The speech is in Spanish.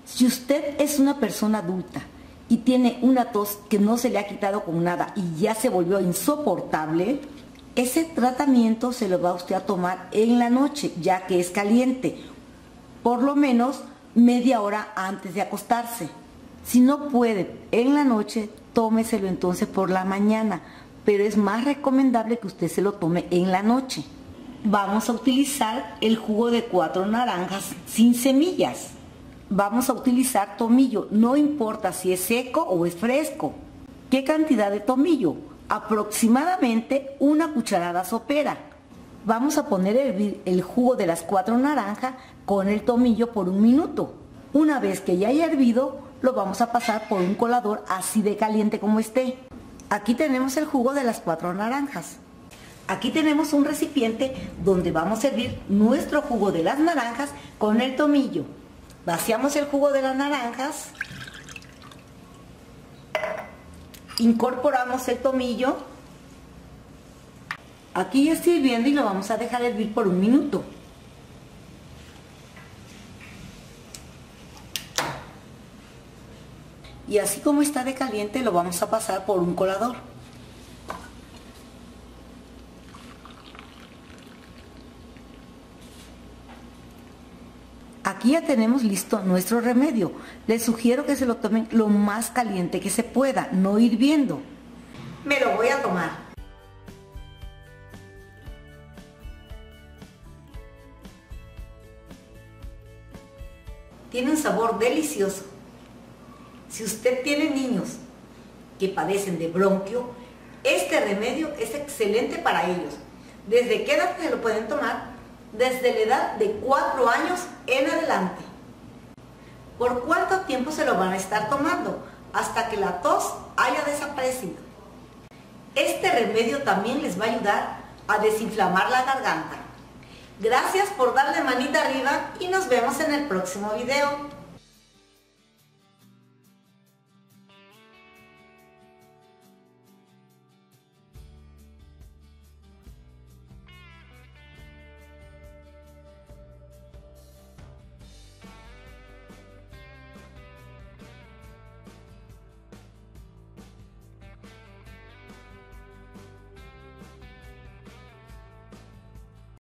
Si usted es una persona adulta y tiene una tos que no se le ha quitado con nada y ya se volvió insoportable, ese tratamiento se lo va usted a tomar en la noche, ya que es caliente, por lo menos media hora antes de acostarse. Si no puede en la noche, tómeselo entonces por la mañana, pero es más recomendable que usted se lo tome en la noche. Vamos a utilizar el jugo de 4 naranjas sin semillas. Vamos a utilizar tomillo, no importa si es seco o es fresco. ¿Qué cantidad de tomillo? Aproximadamente 1 cucharada sopera. Vamos a poner a hervir el jugo de las 4 naranjas con el tomillo por 1 minuto. Una vez que ya haya hervido, lo vamos a pasar por un colador así de caliente como esté. Aquí tenemos el jugo de las 4 naranjas. Aquí tenemos un recipiente donde vamos a hervir nuestro jugo de las naranjas con el tomillo. Vaciamos el jugo de las naranjas, incorporamos el tomillo. Aquí ya está hirviendo y lo vamos a dejar hervir por 1 minuto. Y así como está de caliente, lo vamos a pasar por un colador. Aquí ya tenemos listo nuestro remedio. Les sugiero que se lo tomen lo más caliente que se pueda, no hirviendo. Me lo voy a tomar. Tiene un sabor delicioso. Si usted tiene niños que padecen de bronquio, este remedio es excelente para ellos. ¿Desde qué edad se lo pueden tomar? Desde la edad de 4 años en adelante. ¿Por cuánto tiempo se lo van a estar tomando? Hasta que la tos haya desaparecido. Este remedio también les va a ayudar a desinflamar la garganta. Gracias por darle manita arriba y nos vemos en el próximo video.